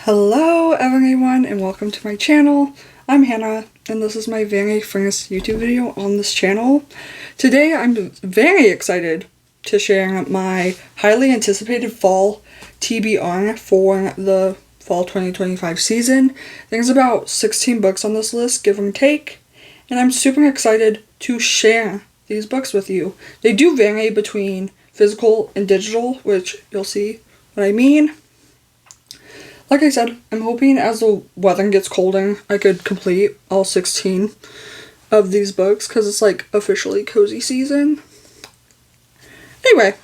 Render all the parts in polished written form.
Hello everyone and welcome to my channel. I'm Hannah and this is my very first YouTube video on this channel. Today I'm very excited to share my highly anticipated fall TBR for the fall 2025 season. There's about 16 books on this list, give or take, and I'm super excited to share these books with you. They do vary between physical and digital, which you'll see what I mean. Like I said, I'm hoping as the weather gets colder, I could complete all 16 of these books because it's like officially cozy season. Anyway,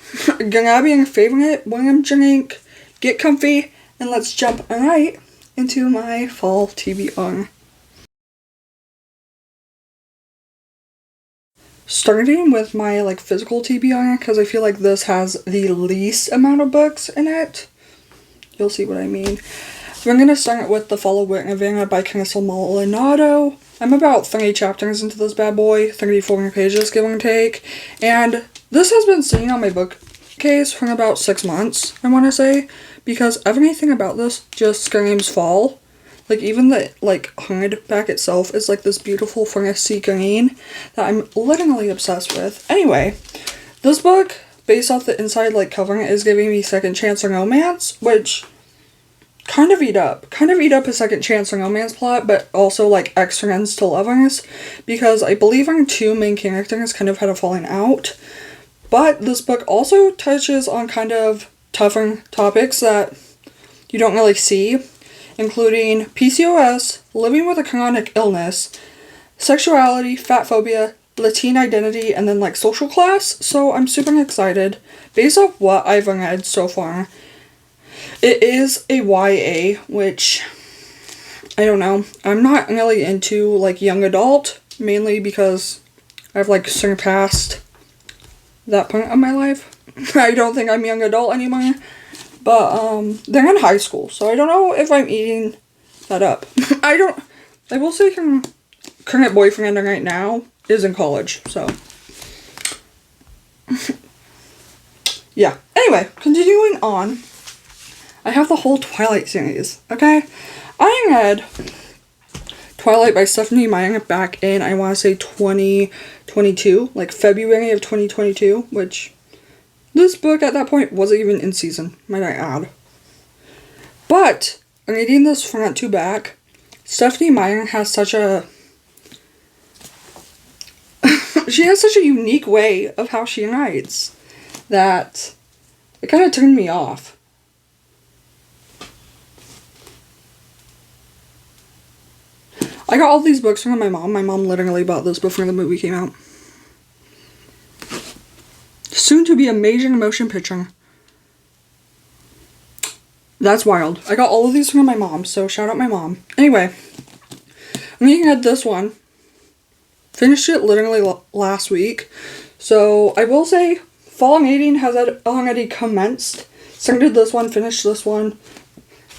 grab your favorite warm drink, get comfy, and let's jump right into my fall TBR. Starting with my physical TBR because I feel like this has the least amount of books in it. You'll see what I mean. We're going to start with The Fall of Wit and Vanna by Crystal Maldonado. I'm about 30 chapters into this bad boy, 34 pages give or take, and this has been sitting on my bookcase for about 6 months, I want to say, because everything about this just screams fall. Even the hardback itself is this beautiful foresty green that I'm literally obsessed with. Anyway, this book, based off the inside cover, is giving me second chance romance, which kind of eat up a second chance romance plot, but also ex-friends to lovers, because I believe our two main characters kind of had a falling out. But this book also touches on kind of tougher topics that you don't really see, including PCOS, living with a chronic illness, sexuality, fat phobia, Latin identity, and then social class. So I'm super excited. Based off what I've read so far, it is a YA, which I don't know. I'm not really into young adult, mainly because I've surpassed that point of my life. I don't think I'm young adult anymore. But they're in high school, so I don't know if I'm eating that up. I will say her current boyfriend right now is in college, so yeah. Anyway, continuing on, I have the whole Twilight series, okay? I read Twilight by Stephanie Meyer back in, I want to say 2022, February of 2022, which this book at that point wasn't even in season, might I add. But, reading this front to back, Stephanie Meyer has such a she has such a unique way of how she writes that it kind of turned me off. I got all these books from my mom. My mom literally bought this before the movie came out. Soon to be a major motion picture. That's wild. I got all of these from my mom, so shout out my mom. Anyway, I'm looking at this one. Finished it literally last week. So I will say fall reading has already commenced. Started this one, finished this one.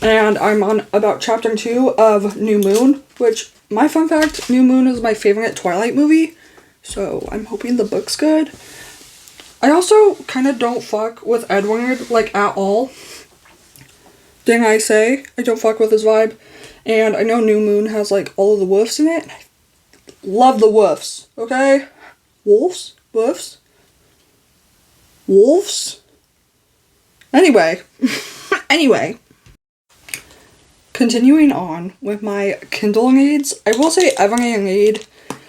And I'm on about chapter 2 of New Moon, which, my fun fact, New Moon is my favorite Twilight movie. So I'm hoping the book's good. I also kind of don't fuck with Edward, at all. Didn't I say? I don't fuck with his vibe. And I know New Moon has, all of the wolves in it. Love the wolves, okay? Wolves? Wolves? Wolves? Anyway. Anyway. Continuing on with my Kindle reads, I will say every read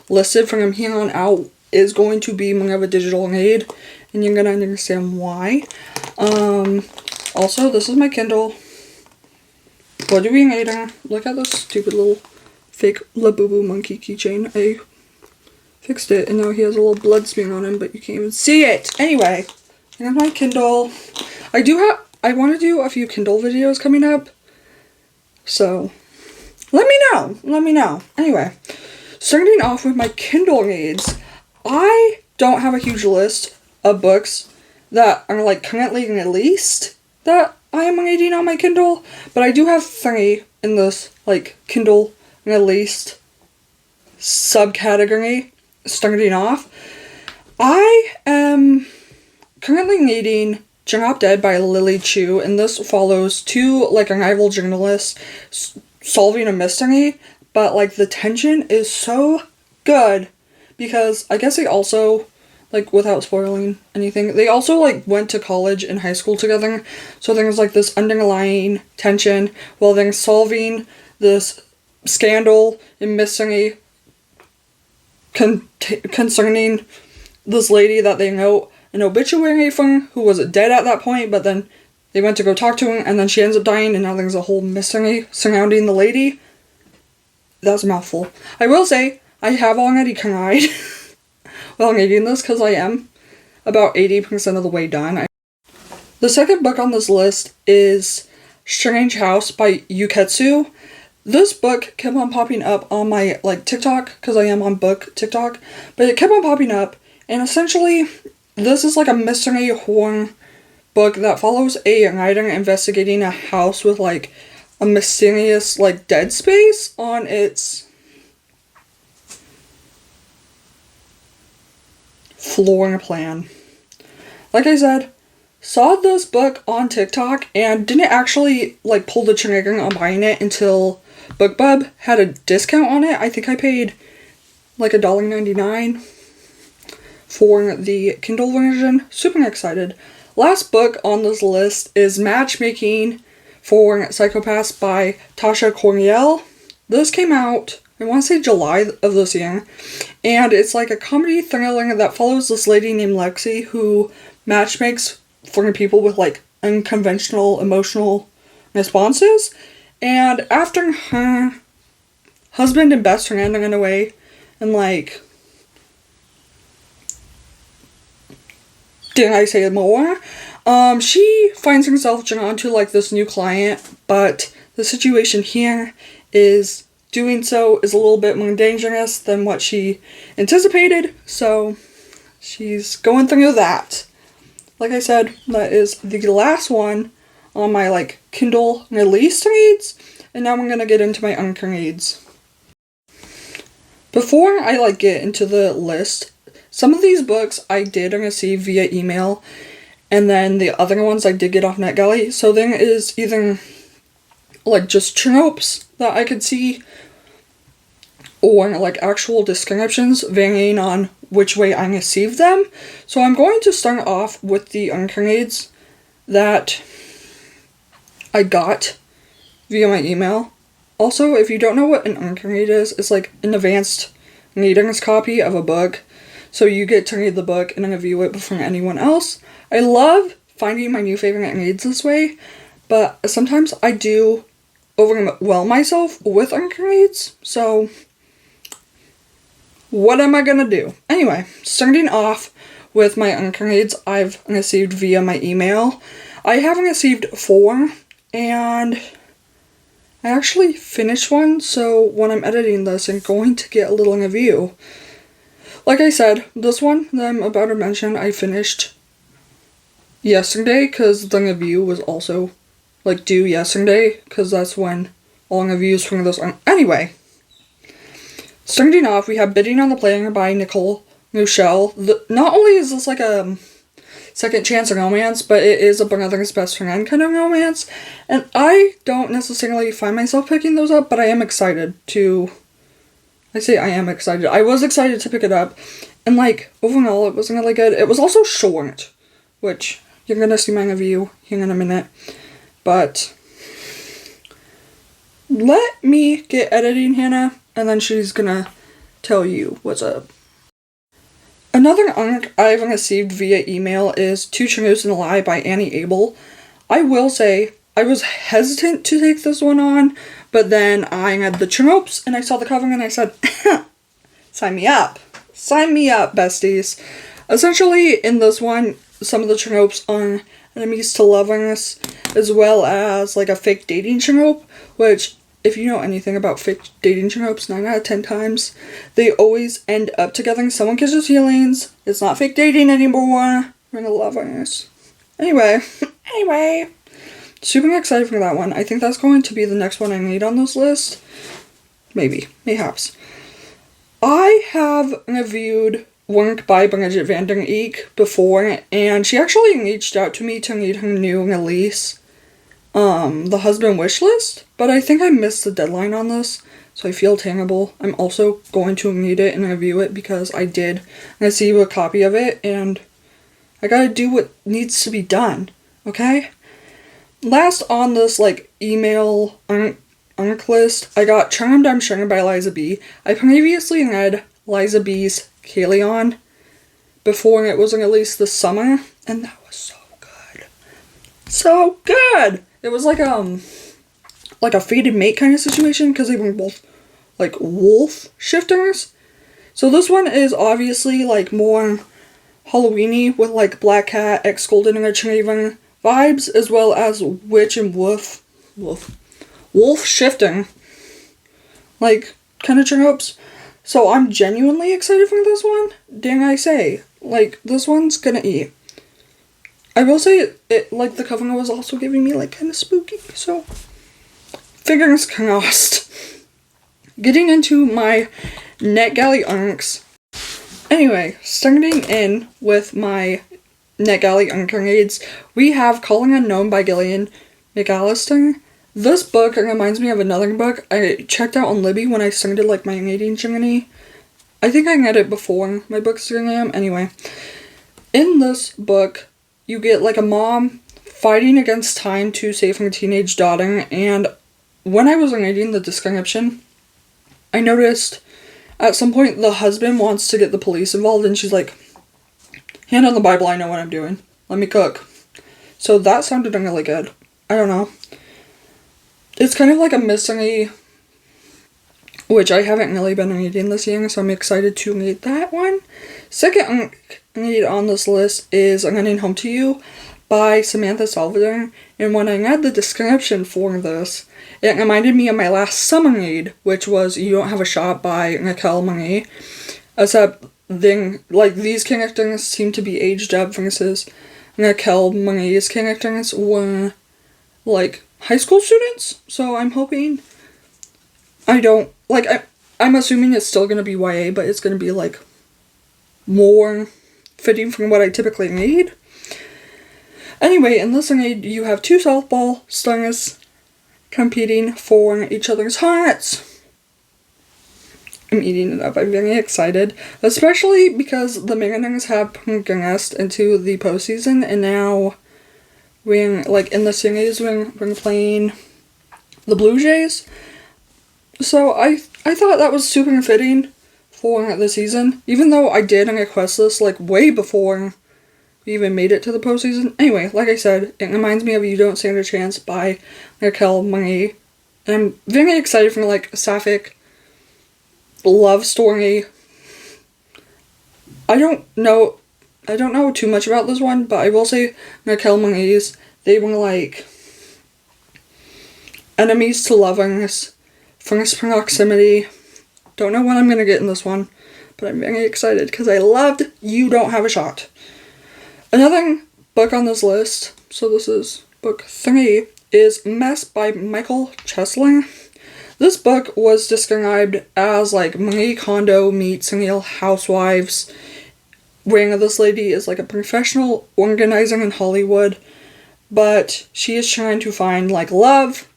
listed from here on out is going to be more of a digital read, and you're gonna understand why. Also, this is my Kindle. What do we later? Look at this stupid little fake Labubu monkey keychain. I fixed it, and now he has a little blood smear on him, but you can't even see it. Anyway, here's my Kindle. I want to do a few Kindle videos coming up, so let me know. Anyway, starting off with my Kindle reads, I don't have a huge list of books that are currently released that I am reading on my Kindle, but I do have 3 in this Kindle released subcategory. Starting off, I am currently reading Drop Dead by Lily Chu, and this follows two, like, rival journalists solving a mystery, but, like, the tension is so good, because I guess they also, like, without spoiling anything, they also, like, went to college and high school together, so there's, like, this underlying tension while they're solving this scandal and mystery concerning this lady that they know an obituary from, who was dead at that point, but then they went to go talk to her, and then she ends up dying, and now there's a whole mystery surrounding the lady. That's a mouthful. I will say, I have already cried while reading this, because I am about 80% of the way done. The second book on this list is Strange House by Yuketsu. This book kept on popping up on my, like, TikTok, because I am on book TikTok, but it kept on popping up, and essentially, this is like a mystery horror book that follows a writer investigating a house with, like, a mysterious, like, dead space on its floor plan. Like I said, saw this book on TikTok and didn't actually, like, pull the trigger on buying it until BookBub had a discount on it. I think I paid, like, $1.99 for the Kindle version. Super excited. Last book on this list is Matchmaking for Psychopaths by Tasha Corniel. This came out, I want to say July of this year, and it's like a comedy thriller that follows this lady named Lexi who matchmakes for people with, like, unconventional emotional responses, and after her husband and best friend run away and, like, did I say more? She finds herself drawn to, like, this new client, but the situation here is doing so is a little bit more dangerous than what she anticipated, so she's going through that. Like I said, that is the last one on my, like, Kindle release reads, and now I'm gonna get into my unread reads. Before I, like, get into the list, some of these books I did receive via email, and then the other ones I did get off NetGalley. So there is either, like, just tropes that I could see, or, like, actual descriptions varying on which way I received them. So I'm going to start off with the unreads that I got via my email. Also, if you don't know what an unread is, it's like an advanced reader's copy of a book. So you get to read the book and review it before anyone else. I love finding my new favorite reads this way, but sometimes I do overwhelm myself with unreads, so what am I gonna do? Anyway, starting off with my unreads I've received via my email. I have received 4, and I actually finished one, so when I'm editing this, I'm going to get a little review. Like I said, this one that I'm about to mention, I finished yesterday, because the review was also, like, due yesterday, because that's when all reviews for this are. Anyway, starting off, we have Bidding on the Player by Nicole Rochelle. Not only is this, like, a second chance romance, but it is a brother's best friend kind of romance, and I don't necessarily find myself picking those up, but I am excited to... I was excited to pick it up, and, like, overall it was really good. It was also short, which you're gonna see my review here in a minute, but let me get editing, Hannah, and then she's gonna tell you what's up. Another arc I've received via email is Two Truths and a Lie by Annie Abel. I will say, I was hesitant to take this one on, but then I read the tropes, and I saw the cover, and I said, sign me up. Sign me up, besties. Essentially, in this one, some of the tropes are enemies to lovers, as well as, like, a fake dating trope, which, if you know anything about fake dating tropes, 9 out of 10 times, they always end up together. Someone kisses feelings. It's not fake dating anymore. We're the lovers. Anyway. Super excited for that one. I think that's going to be the next one I read on this list. Maybe. Mayhaps. I have reviewed work by Bridget Van Den Eyck before, and she actually reached out to me to read her new release, The Husband Wish List, but I think I missed the deadline on this, so I feel terrible. I'm also going to read it and review it because I did receive a copy of it, and I gotta do what needs to be done, okay? Last on this, email arc list, I got Charmed I'm Sure by Liza B. I previously read Liza B's Kaleon before it was released this summer, and that was so good. So good! It was like a fated mate kind of situation, because they were both, wolf shifters. So this one is obviously, more Halloween-y with, Black Cat, ex-Golden Retriever vibes, as well as witch and wolf shifting, kind of tropes. So I'm genuinely excited for this one. Dang I say. This one's gonna eat. I will say, the cover was also giving me, kind of spooky, so fingers crossed. Getting into my NetGalley arcs. Anyway, starting in with my NetGalley arc reads, we have Calling Unknown by Gillian McAllister. This book reminds me of another book I checked out on Libby when I started, my reading journey. I think I read it before my Bookstagram. Anyway, in this book, you get, a mom fighting against time to save her teenage daughter, and when I was reading the description, I noticed at some point the husband wants to get the police involved, and she's like, hand on the Bible, I know what I'm doing. Let me cook. So that sounded really good. I don't know. It's kind of like a mystery, which I haven't really been reading this year, so I'm excited to read that one. Second read on this list is Running Home to You by Samantha Salvador, and when I read the description for this, it reminded me of my last summer read, which was You Don't Have a Shot by Raquel Marie, except these characters seem to be aged up versus Raquel Marie's characters were, high school students, so I'm hoping I'm assuming it's still gonna be YA, but it's gonna be, more fitting from what I typically read. Anyway, in this read, you have two softball stars competing for each other's hearts. I'm eating it up. I'm very excited, especially because the Mariners have progressed into the postseason, and now we're, in the series, we're playing the Blue Jays. So I thought that was super fitting for the season, even though I did request this, way before we even made it to the postseason. Anyway, like I said, it reminds me of You Don't Stand a Chance by Raquel Marie. And I'm very excited for, a sapphic love story. I don't know too much about this one, but I will say Raquel Marie's, they were, enemies to lovers, first proximity. Don't know what I'm gonna get in this one, but I'm very excited because I loved You Don't Have a Shot. Another book on this list, so this is book 3, is Mess by Michael Chesler. This book was described as Marie Kondo meets Real Housewives, where this lady is a professional organizer in Hollywood, but she is trying to find love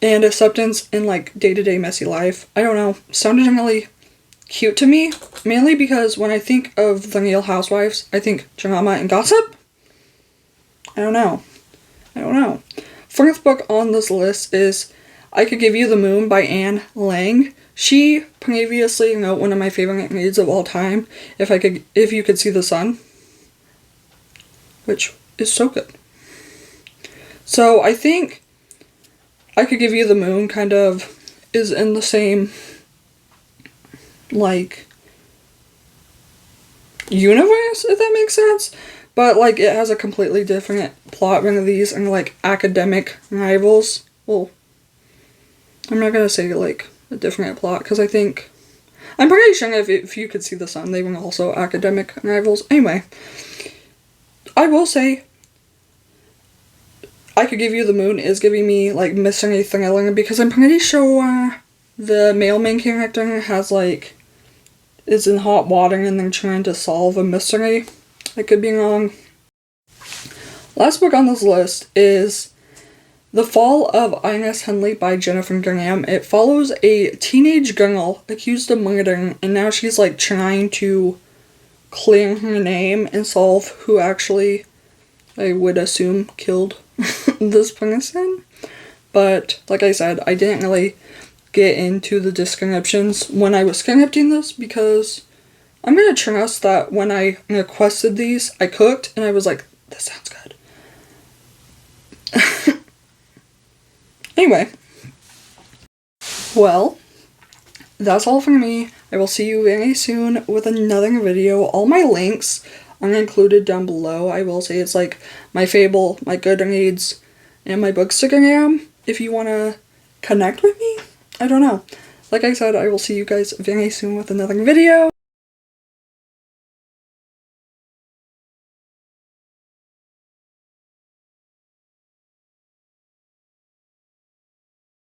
and acceptance in day-to-day messy life. I don't know, sounded really cute to me, mainly because when I think of the Real Housewives, I think drama and gossip. I don't know. Fourth book on this list is I Could Give You the Moon by Anne Lang. She previously wrote one of my favorite reads of all time, If You Could See the Sun, which is so good. So I think I Could Give You the Moon kind of is in the same, universe, if that makes sense. But, it has a completely different plot. One of these and academic rivals. Well, I'm not gonna say, a different plot, because I'm pretty sure if You Could See the Sun, they were also academic rivals. Anyway, I will say I Could Give You the Moon is giving me, mystery thriller, because I'm pretty sure the male main character has, is in hot water and they're trying to solve a mystery. I could be wrong. Last book on this list is The Fall of Ines Henley by Jennifer Graham. It follows a teenage girl accused of murder, and now she's like trying to clear her name and solve who actually, I would assume, killed this person. But like I said, I didn't really get into the descriptions when I was scripting this because I'm gonna trust that when I requested these, I cooked and I was like, this sounds good. Anyway, well, that's all from me. I will see you very soon with another video. All my links are included down below. I will say it's like my Fable, my Goodreads, and my Bookstagram. If you want to connect with me, I don't know. Like I said, I will see you guys very soon with another video.